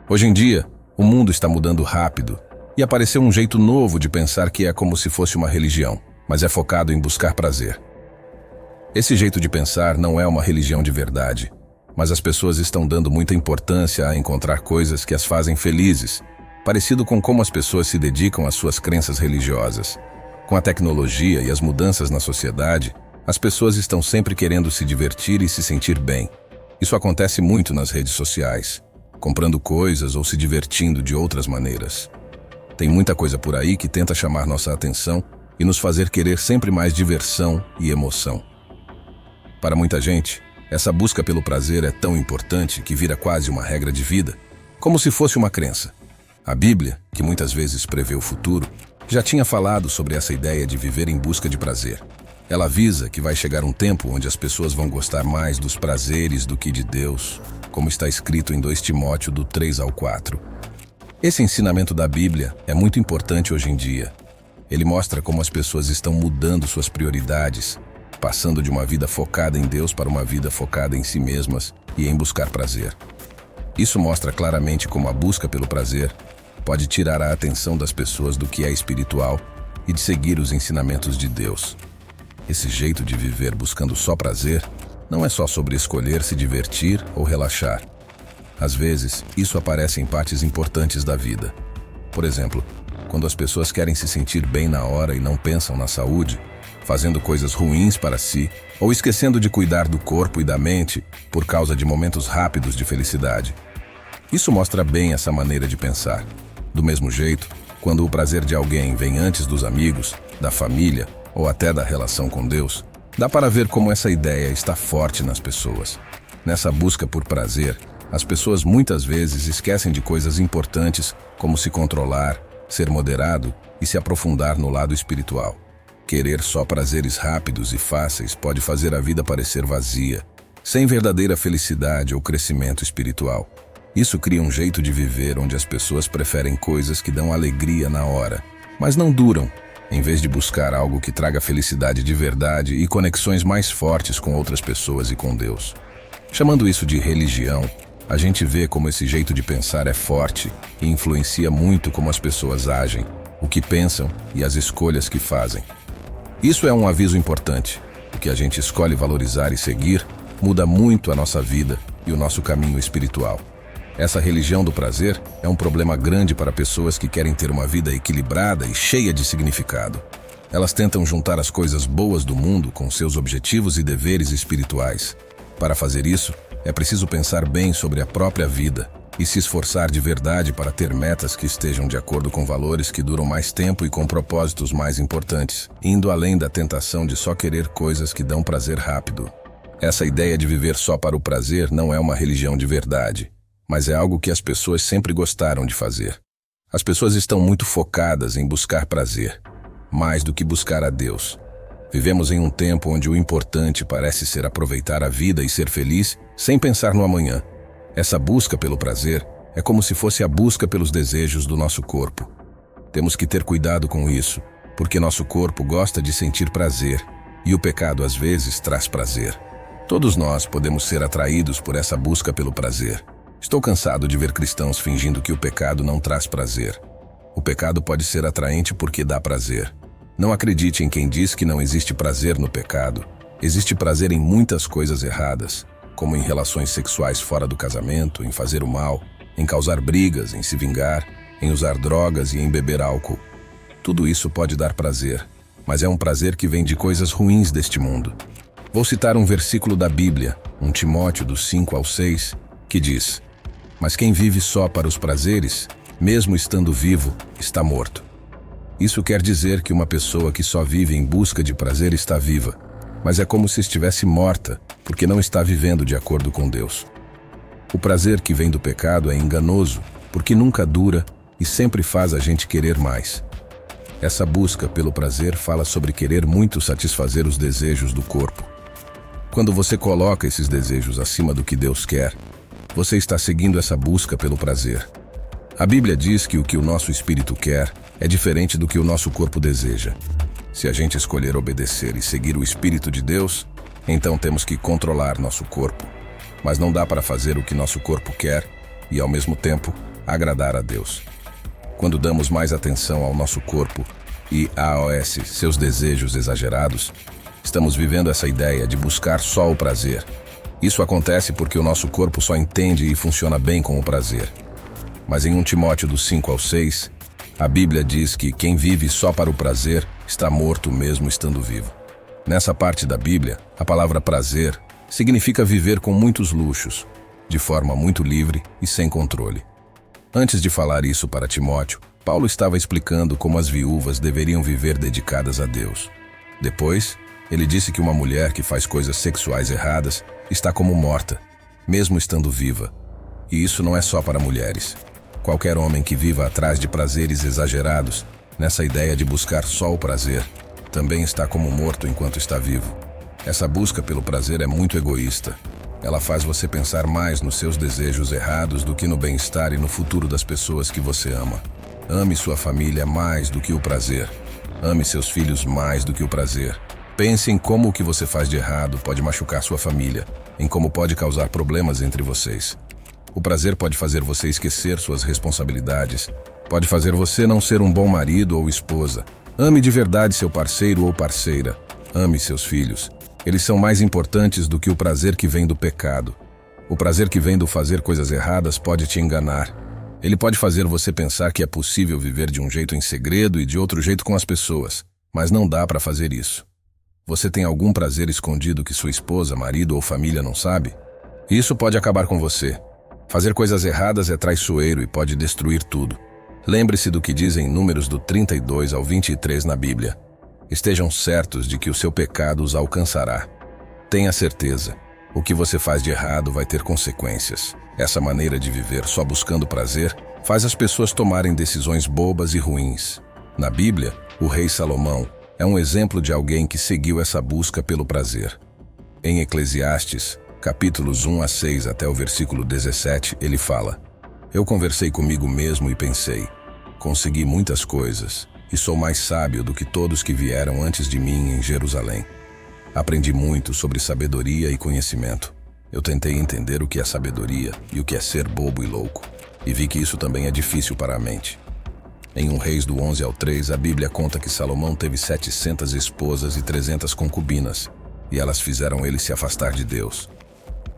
Hoje em dia, o mundo está mudando rápido e apareceu um jeito novo de pensar que é como se fosse uma religião, mas é focado em buscar prazer. Esse jeito de pensar não é uma religião de verdade, mas as pessoas estão dando muita importância a encontrar coisas que as fazem felizes, parecido com como as pessoas se dedicam às suas crenças religiosas. Com a tecnologia e as mudanças na sociedade, as pessoas estão sempre querendo se divertir e se sentir bem. Isso acontece muito nas redes sociais, comprando coisas ou se divertindo de outras maneiras. Tem muita coisa por aí que tenta chamar nossa atenção e nos fazer querer sempre mais diversão e emoção. Para muita gente, essa busca pelo prazer é tão importante que vira quase uma regra de vida, como se fosse uma crença. A Bíblia, que muitas vezes prevê o futuro, já tinha falado sobre essa ideia de viver em busca de prazer. Ela avisa que vai chegar um tempo onde as pessoas vão gostar mais dos prazeres do que de Deus, como está escrito em 2 Timóteo do 3 ao 4. Esse ensinamento da Bíblia é muito importante hoje em dia. Ele mostra como as pessoas estão mudando suas prioridades, passando de uma vida focada em Deus para uma vida focada em si mesmas e em buscar prazer. Isso mostra claramente como a busca pelo prazer pode tirar a atenção das pessoas do que é espiritual e de seguir os ensinamentos de Deus. Esse jeito de viver buscando só prazer não é só sobre escolher se divertir ou relaxar. Às vezes, isso aparece em partes importantes da vida. Por exemplo, quando as pessoas querem se sentir bem na hora e não pensam na saúde, fazendo coisas ruins para si, ou esquecendo de cuidar do corpo e da mente por causa de momentos rápidos de felicidade. Isso mostra bem essa maneira de pensar. Do mesmo jeito, quando o prazer de alguém vem antes dos amigos, da família ou até da relação com Deus, dá para ver como essa ideia está forte nas pessoas. Nessa busca por prazer, as pessoas muitas vezes esquecem de coisas importantes como se controlar, ser moderado e se aprofundar no lado espiritual. Querer só prazeres rápidos e fáceis pode fazer a vida parecer vazia, sem verdadeira felicidade ou crescimento espiritual. Isso cria um jeito de viver onde as pessoas preferem coisas que dão alegria na hora, mas não duram, em vez de buscar algo que traga felicidade de verdade e conexões mais fortes com outras pessoas e com Deus. Chamando isso de religião, a gente vê como esse jeito de pensar é forte e influencia muito como as pessoas agem, o que pensam e as escolhas que fazem. Isso é um aviso importante. O que a gente escolhe valorizar e seguir muda muito a nossa vida e o nosso caminho espiritual. Essa religião do prazer é um problema grande para pessoas que querem ter uma vida equilibrada e cheia de significado. Elas tentam juntar as coisas boas do mundo com seus objetivos e deveres espirituais. Para fazer isso, é preciso pensar bem sobre a própria vida e se esforçar de verdade para ter metas que estejam de acordo com valores que duram mais tempo e com propósitos mais importantes, indo além da tentação de só querer coisas que dão prazer rápido. Essa ideia de viver só para o prazer não é uma religião de verdade, mas é algo que as pessoas sempre gostaram de fazer. As pessoas estão muito focadas em buscar prazer, mais do que buscar a Deus. Vivemos em um tempo onde o importante parece ser aproveitar a vida e ser feliz sem pensar no amanhã. Essa busca pelo prazer é como se fosse a busca pelos desejos do nosso corpo. Temos que ter cuidado com isso, porque nosso corpo gosta de sentir prazer, e o pecado às vezes traz prazer. Todos nós podemos ser atraídos por essa busca pelo prazer. Estou cansado de ver cristãos fingindo que o pecado não traz prazer. O pecado pode ser atraente porque dá prazer. Não acredite em quem diz que não existe prazer no pecado. Existe prazer em muitas coisas erradas, como em relações sexuais fora do casamento, em fazer o mal, em causar brigas, em se vingar, em usar drogas e em beber álcool. Tudo isso pode dar prazer, mas é um prazer que vem de coisas ruins deste mundo. Vou citar um versículo da Bíblia, 1 Timóteo do 5 ao 6, que diz: "Mas quem vive só para os prazeres, mesmo estando vivo, está morto." Isso quer dizer que uma pessoa que só vive em busca de prazer está viva, mas é como se estivesse morta, porque não está vivendo de acordo com Deus. O prazer que vem do pecado é enganoso, porque nunca dura e sempre faz a gente querer mais. Essa busca pelo prazer fala sobre querer muito satisfazer os desejos do corpo. Quando você coloca esses desejos acima do que Deus quer, você está seguindo essa busca pelo prazer. A Bíblia diz que o nosso espírito quer é diferente do que o nosso corpo deseja. Se a gente escolher obedecer e seguir o Espírito de Deus, então temos que controlar nosso corpo. Mas não dá para fazer o que nosso corpo quer e, ao mesmo tempo, agradar a Deus. Quando damos mais atenção ao nosso corpo e aos seus desejos exagerados, estamos vivendo essa ideia de buscar só o prazer. Isso acontece porque o nosso corpo só entende e funciona bem com o prazer. Mas em 1 Timóteo do 5 ao 6, a Bíblia diz que quem vive só para o prazer está morto mesmo estando vivo. Nessa parte da Bíblia, a palavra prazer significa viver com muitos luxos, de forma muito livre e sem controle. Antes de falar isso para Timóteo, Paulo estava explicando como as viúvas deveriam viver dedicadas a Deus. Depois, ele disse que uma mulher que faz coisas sexuais erradas está como morta, mesmo estando viva. E isso não é só para mulheres. Qualquer homem que viva atrás de prazeres exagerados, nessa ideia de buscar só o prazer, também está como morto enquanto está vivo. Essa busca pelo prazer é muito egoísta. Ela faz você pensar mais nos seus desejos errados do que no bem-estar e no futuro das pessoas que você ama. Ame sua família mais do que o prazer. Ame seus filhos mais do que o prazer. Pense em como o que você faz de errado pode machucar sua família, em como pode causar problemas entre vocês. O prazer pode fazer você esquecer suas responsabilidades, pode fazer você não ser um bom marido ou esposa. Ame de verdade seu parceiro ou parceira. Ame seus filhos. Eles são mais importantes do que o prazer que vem do pecado. O prazer que vem do fazer coisas erradas pode te enganar. Ele pode fazer você pensar que é possível viver de um jeito em segredo e de outro jeito com as pessoas, mas não dá para fazer isso. Você tem algum prazer escondido que sua esposa, marido ou família não sabe? Isso pode acabar com você. Fazer coisas erradas é traiçoeiro e pode destruir tudo. Lembre-se do que dizem Números do 32 ao 23 na Bíblia. Estejam certos de que o seu pecado os alcançará. Tenha certeza, o que você faz de errado vai ter consequências. Essa maneira de viver só buscando prazer faz as pessoas tomarem decisões bobas e ruins. Na Bíblia, o rei Salomão é um exemplo de alguém que seguiu essa busca pelo prazer. Em Eclesiastes, capítulos 1 a 6 até o versículo 17, ele fala: Eu conversei comigo mesmo e pensei, consegui muitas coisas, e sou mais sábio do que todos que vieram antes de mim em Jerusalém. Aprendi muito sobre sabedoria e conhecimento. Eu tentei entender o que é sabedoria e o que é ser bobo e louco, e vi que isso também é difícil para a mente. Em 1 Reis do 11 ao 3, a Bíblia conta que Salomão teve 700 esposas e 300 concubinas, e elas fizeram ele se afastar de Deus.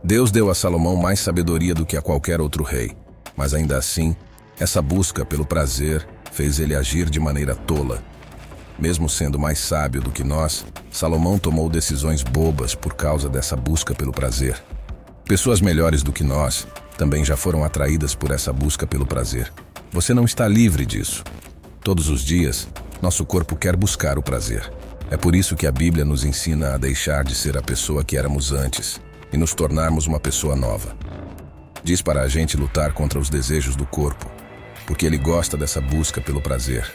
Deus deu a Salomão mais sabedoria do que a qualquer outro rei, mas ainda assim, essa busca pelo prazer fez ele agir de maneira tola. Mesmo sendo mais sábio do que nós, Salomão tomou decisões bobas por causa dessa busca pelo prazer. Pessoas melhores do que nós também já foram atraídas por essa busca pelo prazer. Você não está livre disso. Todos os dias, nosso corpo quer buscar o prazer. É por isso que a Bíblia nos ensina a deixar de ser a pessoa que éramos antes e nos tornarmos uma pessoa nova. Diz para a gente lutar contra os desejos do corpo, porque ele gosta dessa busca pelo prazer.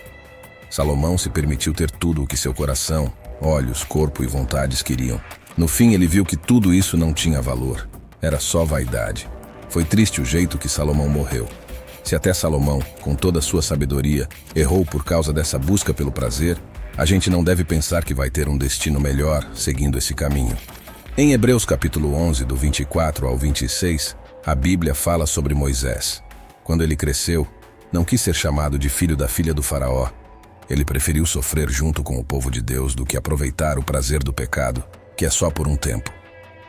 Salomão se permitiu ter tudo o que seu coração, olhos, corpo e vontades queriam. No fim, ele viu que tudo isso não tinha valor. Era só vaidade. Foi triste o jeito que Salomão morreu. Se até Salomão, com toda a sua sabedoria, errou por causa dessa busca pelo prazer, a gente não deve pensar que vai ter um destino melhor seguindo esse caminho. Em Hebreus capítulo 11, do 24 ao 26, a Bíblia fala sobre Moisés. Quando ele cresceu, não quis ser chamado de filho da filha do faraó. Ele preferiu sofrer junto com o povo de Deus do que aproveitar o prazer do pecado, que é só por um tempo.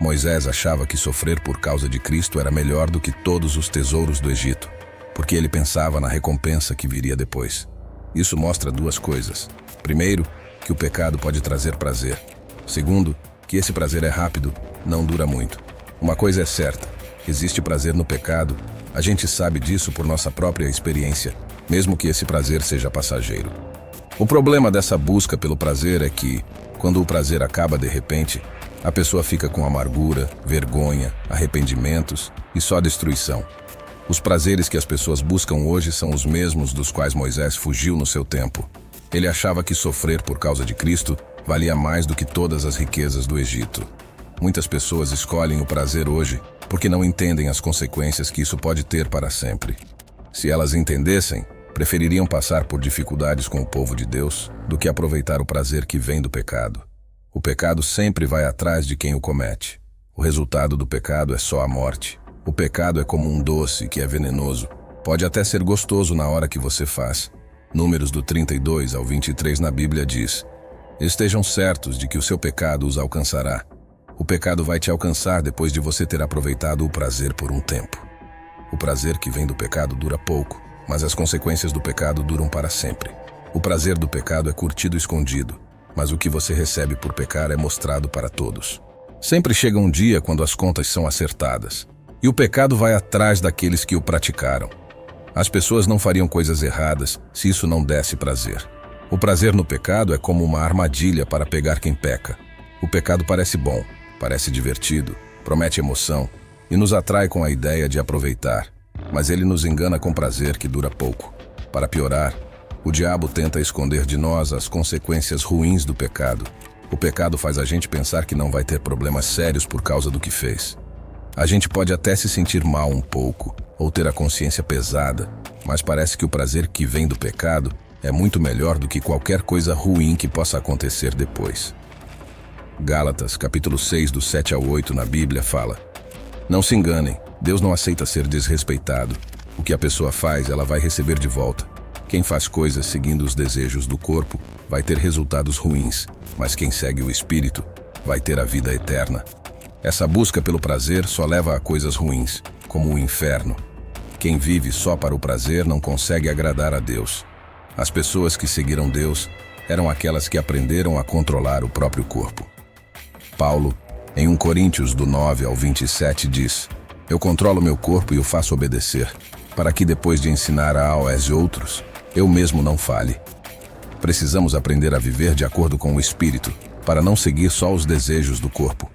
Moisés achava que sofrer por causa de Cristo era melhor do que todos os tesouros do Egito, porque ele pensava na recompensa que viria depois. Isso mostra duas coisas. Primeiro, que o pecado pode trazer prazer. Segundo, que esse prazer é rápido, não dura muito. Uma coisa é certa, existe prazer no pecado, a gente sabe disso por nossa própria experiência, mesmo que esse prazer seja passageiro. O problema dessa busca pelo prazer é que, quando o prazer acaba de repente, a pessoa fica com amargura, vergonha, arrependimentos e só destruição. Os prazeres que as pessoas buscam hoje são os mesmos dos quais Moisés fugiu no seu tempo. Ele achava que sofrer por causa de Cristo valia mais do que todas as riquezas do Egito. Muitas pessoas escolhem o prazer hoje porque não entendem as consequências que isso pode ter para sempre. Se elas entendessem, prefeririam passar por dificuldades com o povo de Deus do que aproveitar o prazer que vem do pecado. O pecado sempre vai atrás de quem o comete. O resultado do pecado é só a morte. O pecado é como um doce que é venenoso. Pode até ser gostoso na hora que você faz. Números do 32 ao 23 na Bíblia diz: estejam certos de que o seu pecado os alcançará. O pecado vai te alcançar depois de você ter aproveitado o prazer por um tempo. O prazer que vem do pecado dura pouco, mas as consequências do pecado duram para sempre. O prazer do pecado é curtido escondido, mas o que você recebe por pecar é mostrado para todos. Sempre chega um dia quando as contas são acertadas, e o pecado vai atrás daqueles que o praticaram. As pessoas não fariam coisas erradas se isso não desse prazer. O prazer no pecado é como uma armadilha para pegar quem peca. O pecado parece bom, parece divertido, promete emoção e nos atrai com a ideia de aproveitar, mas ele nos engana com prazer que dura pouco. Para piorar, o diabo tenta esconder de nós as consequências ruins do pecado. O pecado faz a gente pensar que não vai ter problemas sérios por causa do que fez. A gente pode até se sentir mal um pouco, ou ter a consciência pesada, mas parece que o prazer que vem do pecado é muito melhor do que qualquer coisa ruim que possa acontecer depois. Gálatas, capítulo 6, do 7 ao 8 na Bíblia fala: não se enganem, Deus não aceita ser desrespeitado. O que a pessoa faz, ela vai receber de volta. Quem faz coisas seguindo os desejos do corpo vai ter resultados ruins, mas quem segue o Espírito vai ter a vida eterna. Essa busca pelo prazer só leva a coisas ruins, como o inferno. Quem vive só para o prazer não consegue agradar a Deus. As pessoas que seguiram Deus eram aquelas que aprenderam a controlar o próprio corpo. Paulo, em 1 Coríntios do 9 ao 27 diz: eu controlo meu corpo e o faço obedecer, para que depois de ensinar aos outros, eu mesmo não fale. Precisamos aprender a viver de acordo com o Espírito, para não seguir só os desejos do corpo.